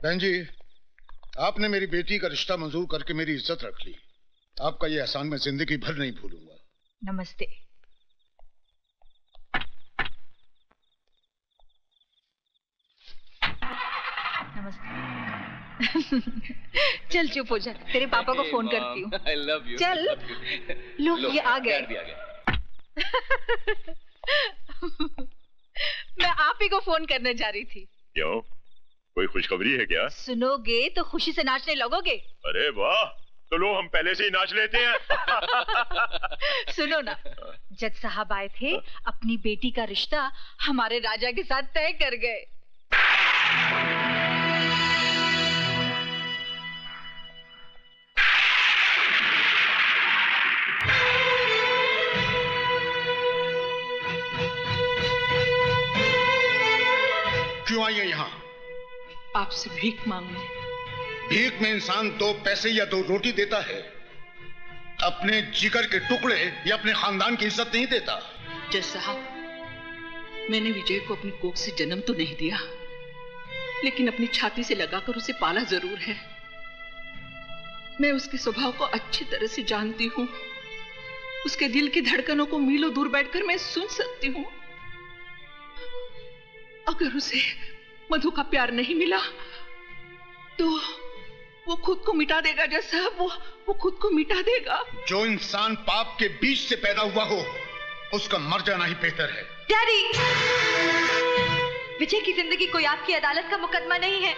बहन जी, आपने मेरी बेटी का रिश्ता मंजूर करके मेरी इज्जत रख ली। आपका ये एहसान मैं जिंदगी भर नहीं भूलूंगा। नमस्ते। नमस्ते। चल चुप हो जा, तेरे पापा को फोन करती हूँ। I love you. चल। लो ये आ गए। मैं आप ही को फोन करने जा रही थी। क्यों? कोई खुशखबरी है क्या? सुनोगे तो खुशी से नाचने लगोगे। अरे वाह, तो लो हम पहले से ही नाच लेते हैं। सुनो ना, जज साहब आए थे, अपनी बेटी का रिश्ता हमारे राजा के साथ तय कर गए। क्यों आई है यहाँ? आपसे भीख मांगने। भीख में इंसान 2 पैसे या 2 रोटी देता है, अपने जिगर के टुकड़े या अपने खानदान की इज्जत नहीं देता। जज साहब, मैंने विजय को अपनी कोख से जन्म तो नहीं दिया, लेकिन अपनी छाती से लगाकर उसे पाला जरूर है। मैं उसके स्वभाव को अच्छी तरह से जानती हूँ। उसके दिल की धड़कनों को मीलों दूर बैठकर मैं सुन सकती हूँ। अगर उसे मधु का प्यार नहीं मिला तो वो खुद को मिटा देगा। जज साहब, वो खुद को मिटा देगा। जो इंसान पाप के बीच से पैदा हुआ हो उसका मर जाना ही बेहतर है। डैडी, विजय की जिंदगी कोई आपकी अदालत का मुकदमा नहीं है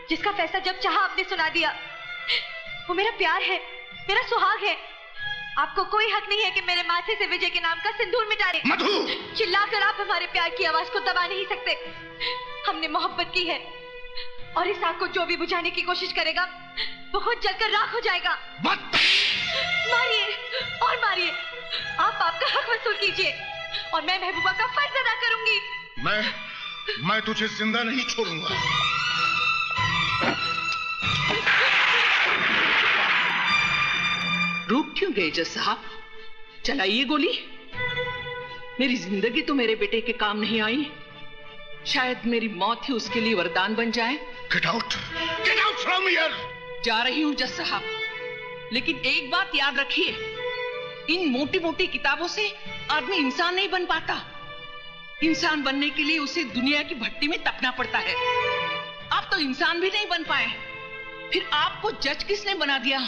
जिसका फैसला जब चाहा आपने सुना दिया। वो मेरा प्यार है, मेरा सुहाग है। आपको कोई हक नहीं है कि मेरे माथे से विजय के नाम का सिंदूर मिटा दें। मधु! चिल्लाकर आप हमारे प्यार की आवाज को दबा नहीं सकते। हमने मोहब्बत की है और इस आग को जो भी बुझाने की कोशिश करेगा वो खुद जलकर राख हो जाएगा। मारिए और मारिए, आप आपका हक वसूल कीजिए और मैं महबूबा का फर्ज अदा करूंगी। मैं तुझे जिंदा नहीं छोड़ूंगा। रुक क्यों गए जज साहब? चलाइए गोली। मेरी जिंदगी तो मेरे बेटे के काम नहीं आई, शायद मेरी मौत ही उसके लिए वरदान बन जाए। Get out from here! जा रही हूं जज साहब, लेकिन एक बात याद रखिए, इन मोटी मोटी किताबों से आदमी इंसान नहीं बन पाता। इंसान बनने के लिए उसे दुनिया की भट्टी में तपना पड़ता है। आप तो इंसान भी नहीं बन पाए, फिर आपको जज किसने बना दिया?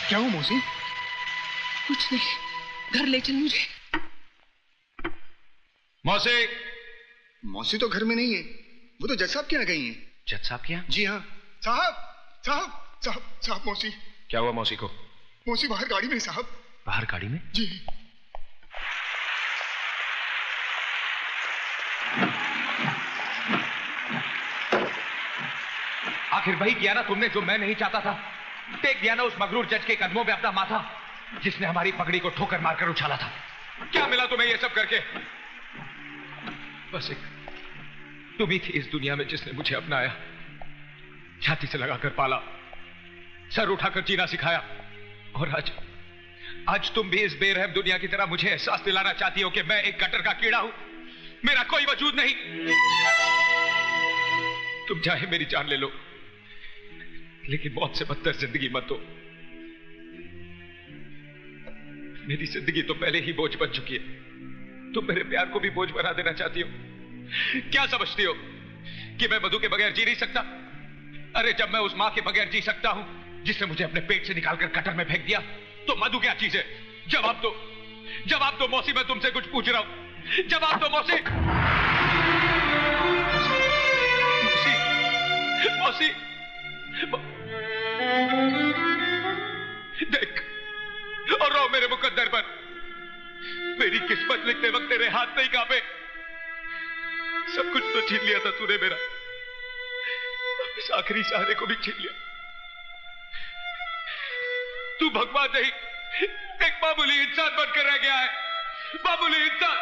क्या हो मौसी? कुछ नहीं, घर ले चल मुझे। मौसी तो घर में नहीं है, वो तो जज साहब के यहाँ गई हैं। जज साहब के यहाँ? जी हाँ। साहब मौसी। क्या हुआ मौसी को? मौसी बाहर गाड़ी में साहब। बाहर गाड़ी में? जी। आखिर वही किया ना तुमने जो मैं नहीं चाहता था। टेक दिया ना उस मगरूर जज के कदमों पे अपना माथा, जिसने हमारी पगड़ी को ठोकर मारकर उछाला था। क्या मिला तुम्हें ये सब करके? बस एक तुम ही थी इस दुनिया में जिसने मुझे अपनाया, छाती से लगाकर पाला, सर उठाकर जीना सिखाया। और आज तुम भी इस बेरहम दुनिया की तरह मुझे एहसास दिलाना चाहती हो कि मैं एक गटर का कीड़ा हूं, मेरा कोई वजूद नहीं। तुम चाहे मेरी जान ले लो, लेकिन मौत से बदतर जिंदगी मत दो। मेरी जिंदगी तो पहले ही बोझ बन चुकी है, तुम मेरे प्यार को भी बोझ बना देना चाहती हो। क्या समझती हो कि मैं मधु के बगैर जी नहीं सकता? अरे जब मैं उस मां के बगैर जी सकता हूं जिसने मुझे अपने पेट से निकालकर गटर में फेंक दिया, तो मधु क्या चीज है? जवाब दो मौसी, मैं तुमसे कुछ पूछ रहा हूं, जवाब दो मौसी। मौसी, देख और रो मेरे मुकद्दर पर। मेरी किस्मत लिखते वक्त तेरे हाथ नहीं कांपे। सब कुछ तो छीन लिया था तूने मेरा, इस आखिरी सहारे को भी छीन लिया। तू भगवान नहीं, एक मामूली इंसान बनकर रह गया है, मामूली इंसान।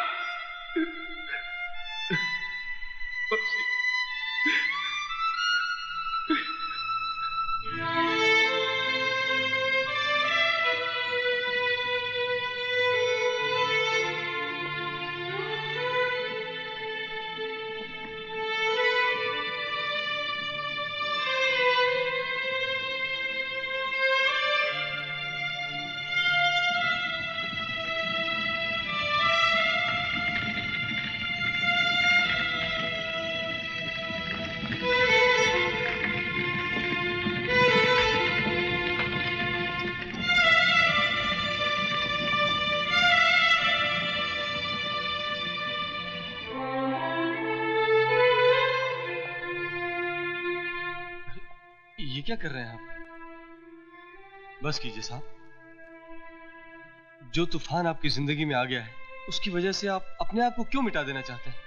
क्या कर रहे हैं आप? बस कीजिए साहब। जो तूफान आपकी जिंदगी में आ गया है, उसकी वजह से आप अपने आप को क्यों मिटा देना चाहते हैं?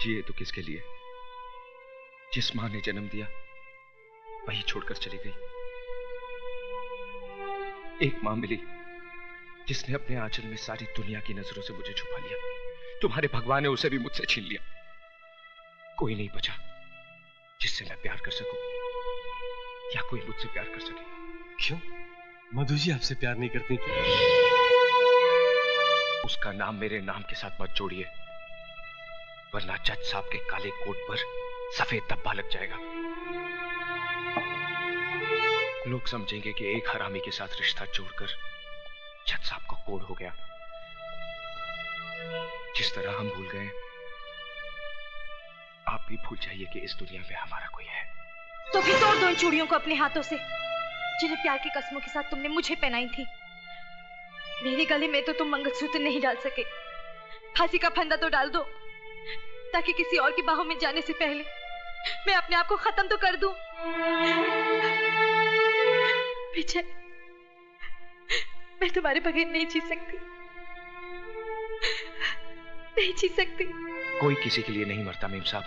जिए तो किसके लिए? जिस मां ने जन्म दिया वही छोड़कर चली गई। एक मां मिली जिसने अपने आंचल में सारी दुनिया की नजरों से मुझे छुपा लिया। तुम्हारे भगवान ने उसे भी मुझसे छीन लिया। कोई नहीं बचा जिससे मैं प्यार कर सकूं या कोई मुझसे प्यार कर सके। क्यों? मधु जी आपसे प्यार नहीं करती क्या? उसका नाम मेरे नाम के साथ मत जोड़िए, वरना जज साहब के काले कोट पर सफेद धब्बा लग जाएगा। लोग समझेंगे कि एक हरामी के साथ रिश्ता जोड़कर जज साहब को कोड़ हो गया। जिस तरह हम भूल गए, आप भी भूल जाइए कि इस दुनिया में हमारा कोई है। तो फिर तोड़ दो इन चूड़ियों को अपने हाथों से, जिन्हें प्यार की कसमों के साथ तुमने मुझे पहनाई थी। मेरे गले में तो तुम मंगलसूत्र नहीं डाल सके। फांसी का फंदा तो डाल दो, ताकि किसी और की बाहों में जाने से पहले मैं अपने आप को खत्म तो कर दूं। विजय, मैं तुम्हारे बगैर नहीं जी सकती, नहीं जी सकती। कोई किसी के लिए नहीं मरता मेम साहब,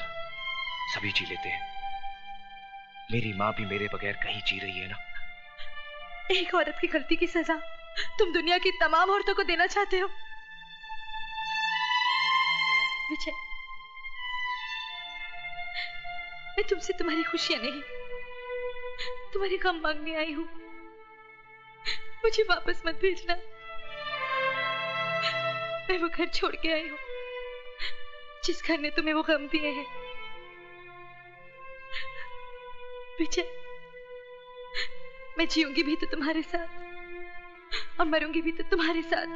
सभी जी लेते हैं। मेरी माँ भी मेरे बगैर कहीं जी रही है ना। एक औरत की गलती की सजा तुम दुनिया की तमाम औरतों को देना चाहते हो। विजय, मैं तुमसे तुम्हारी खुशियां नहीं, तुम्हारे गम मांगने आई हूं। मुझे वापस मत भेजना। मैं वो घर छोड़ के आई हूं जिस घर ने तुम्हें वो गम दिए हैं। विजय, मैं जीऊंगी भी तो तुम्हारे साथ और मरूंगी भी तो तुम्हारे साथ।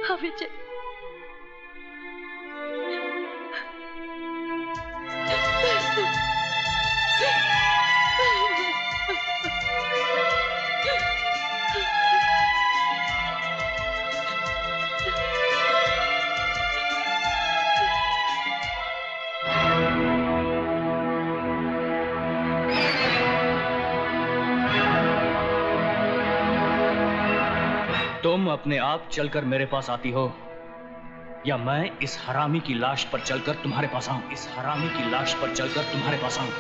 हाँ विजय। तुम अपने आप चलकर मेरे पास आती हो, या मैं इस हरामी की लाश पर चलकर तुम्हारे पास आऊं? इस हरामी की लाश पर चलकर तुम्हारे पास आऊं?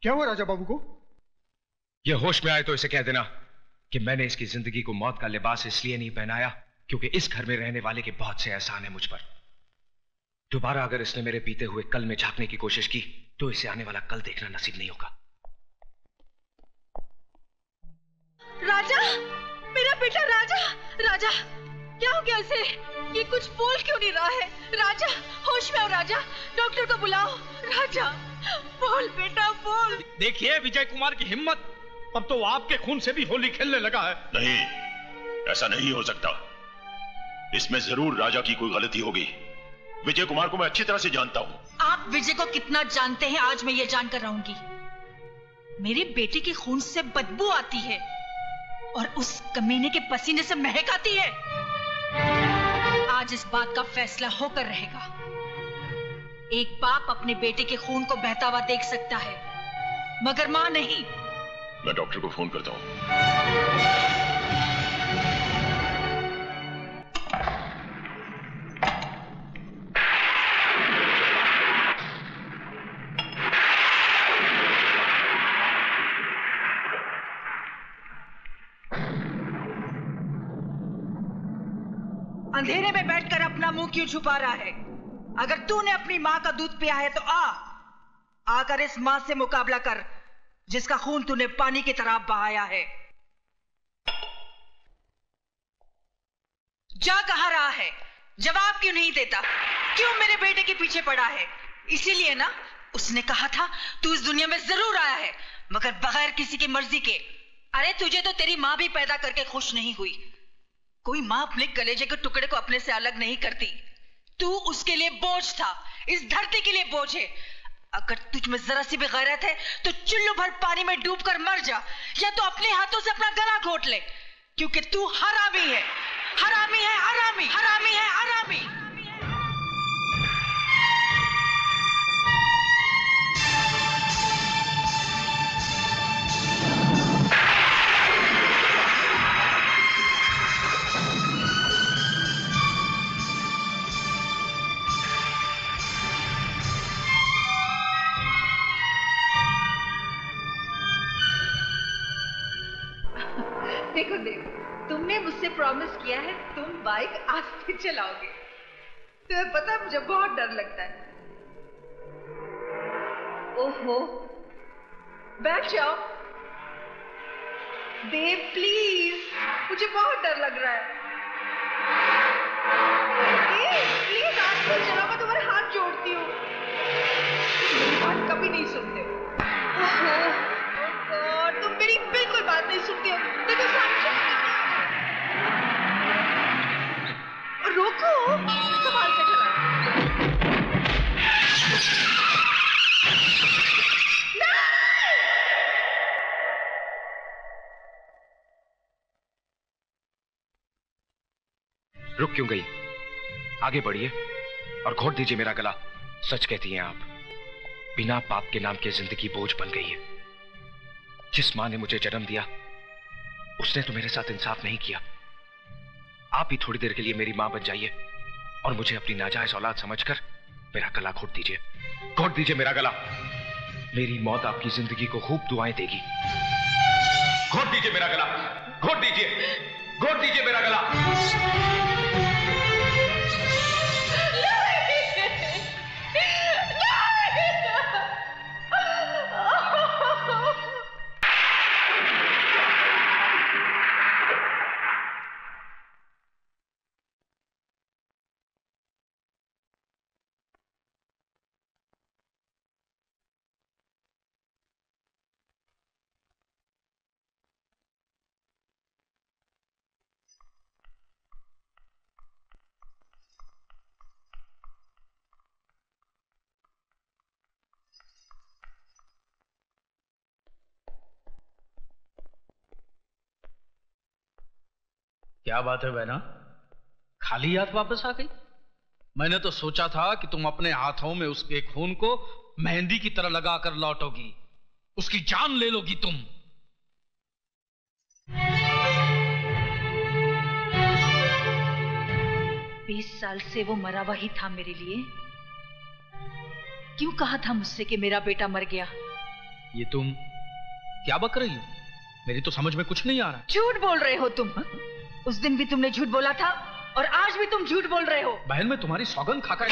क्या हुआ राजा बाबू को? यह होश में आए तो इसे कह देना कि मैंने इसकी जिंदगी को मौत का लिबास इसलिए नहीं पहनाया क्योंकि इस घर में रहने वाले के बहुत से एहसान है मुझ पर। दोबारा अगर इसने मेरे बीते हुए कल में झांकने की कोशिश की तो इसे आने वाला कल देखना नसीब नहीं होगा। राजा, मेरा बेटा राजा, राजा क्या हो गया इसे? ये कुछ बोल क्यों नहीं रहा है? राजा, होश में आओ राजा, डॉक्टर को बुलाओ। राजा बोल बेटा बोल। देखिए विजय कुमार की हिम्मत, अब तो आपके खून से भी होली खेलने लगा है। नहीं, ऐसा नहीं हो सकता। इसमें जरूर राजा की कोई गलती होगी। विजय कुमार को मैं अच्छी तरह से जानता हूँ। आप विजय को कितना जानते हैं आज मैं ये जानकर रहूंगी। मेरे बेटे के खून से बदबू आती है और उस कमीने के पसीने से महक आती है। आज इस बात का फैसला होकर रहेगा। एक बाप अपने बेटे के खून को बहता हुआ देख सकता है, मगर मां नहीं। मैं डॉक्टर को फोन करता हूं। अंधेरे में बैठकर अपना मुंह क्यों छुपा रहा है? अगर तूने अपनी मां का दूध पिया है तो आकर इस मां से मुकाबला कर जिसका खून तूने पानी की तरह बहाया है। जा कहां रहा है? जवाब क्यों नहीं देता? क्यों मेरे बेटे के पीछे पड़ा है? इसीलिए ना उसने कहा था तू इस दुनिया में जरूर आया है, मगर बगैर किसी की मर्जी के। अरे तुझे तो तेरी मां भी पैदा करके खुश नहीं हुई। कोई मां अपने कलेजे के टुकड़े को अपने से अलग नहीं करती। तू उसके लिए बोझ था, इस धरती के लिए बोझ है। अगर तुझ में जरा सी भी गैरत है तो चुल्लू भर पानी में डूबकर मर जा, या तो अपने हाथों से अपना गला घोट ले, क्योंकि तू हरामी है, हरामी है, हरामी, हरामी है, हरामी। देखो देव, तुमने मुझसे प्रॉमिस किया है तुम बाइक आस्ते चलाओगे। तुम्हें पता है मुझे बहुत डर लगता है। ओहो, बैठ जाओ। देव प्लीज, मुझे बहुत डर लग रहा है। प्लीज आस्ते चलाओ, मैं तुम्हारे हाथ जोड़ती हूँ। मेरी बात कभी नहीं सुनते हो। तुम मेरी बिल्कुल बात नहीं सुनती हो। देखो रोको, संभाल के चला। रुक क्यों गई? आगे बढ़िए और घोट दीजिए मेरा गला। सच कहती हैं आप, बिना पाप के नाम की जिंदगी बोझ बन गई है। जिस मां ने मुझे जन्म दिया उसने तो मेरे साथ इंसाफ नहीं किया। आप भी थोड़ी देर के लिए मेरी मां बन जाइए और मुझे अपनी नाजायज औलाद समझकर मेरा गला घोट दीजिए। घोट दीजिए मेरा गला। मेरी मौत आपकी जिंदगी को खूब दुआएं देगी। घोट दीजिए मेरा गला, घोट दीजिए, घोट दीजिए मेरा गला। क्या बात है बहना, खाली हाथ वापस आ गई? मैंने तो सोचा था कि तुम अपने हाथों में उसके खून को मेहंदी की तरह लगाकर लौटोगी, उसकी जान ले लोगी तुम। 20 साल से वो मरा वही था मेरे लिए। क्यों कहा था मुझसे कि मेरा बेटा मर गया? ये तुम क्या बक रही हो? मेरी तो समझ में कुछ नहीं आ रहा। झूठ बोल रहे हो तुम। उस दिन भी तुमने झूठ बोला था और आज भी तुम झूठ बोल रहे हो। बहन, मैं तुम्हारी सौगंध खाकर।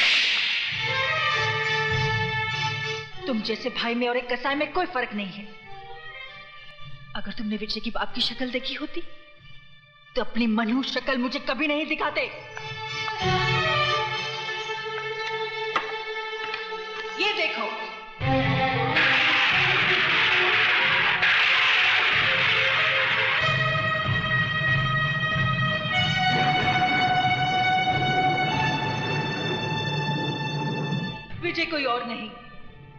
तुम जैसे भाई में और एक कसाई में कोई फर्क नहीं है। अगर तुमने विजय की बाप की शक्ल देखी होती तो अपनी मनहूस शक्ल मुझे कभी नहीं दिखाते। ये देखो, विजय कोई और नहीं,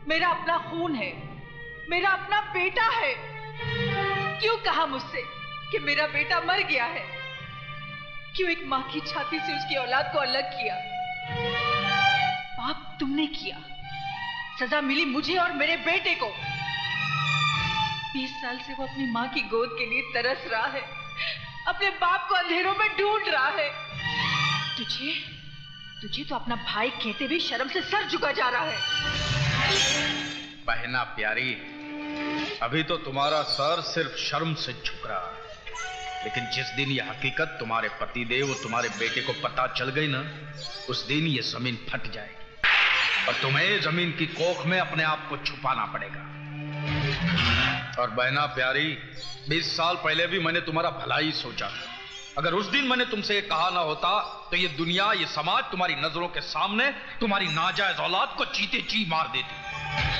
मेरा अपना खून है, मेरा अपना बेटा है। क्यों कहा मुझसे कि मेरा बेटा मर गया है? क्यों एक मां की छाती से उसकी औलाद को अलग किया? पाप तुमने किया, सजा मिली मुझे और मेरे बेटे को। 20 साल से वो अपनी मां की गोद के लिए तरस रहा है, अपने बाप को अंधेरों में ढूंढ रहा है। तुझे तो अपना भाई कहते भी शर्म से सर झुका जा रहा है। बहना प्यारी, अभी तो तुम्हारा सर सिर्फ शर्म से झुक रहा है, लेकिन जिस दिन यह हकीकत तुम्हारे पतिदेव और तुम्हारे बेटे को पता चल गई ना, उस दिन ये जमीन फट जाएगी और तुम्हें जमीन की कोख में अपने आप को छुपाना पड़ेगा। और बहना प्यारी, 20 साल पहले भी मैंने तुम्हारा भला ही सोचा था। अगर उस दिन मैंने तुमसे ये कहा ना होता तो ये दुनिया, ये समाज तुम्हारी नजरों के सामने तुम्हारी नाजायज औलाद को चीते ची मार देती।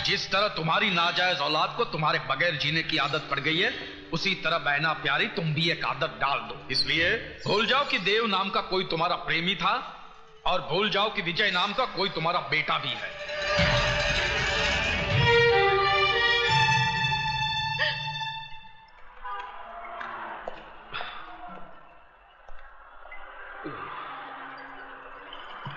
जिस तरह तुम्हारी नाजायज औलाद को तुम्हारे बगैर जीने की आदत पड़ गई है, उसी तरह बहना प्यारी तुम भी एक आदत डाल दो। इसलिए भूल जाओ कि देव नाम का कोई तुम्हारा प्रेमी था और भूल जाओ कि विजय नाम का कोई तुम्हारा बेटा भी है।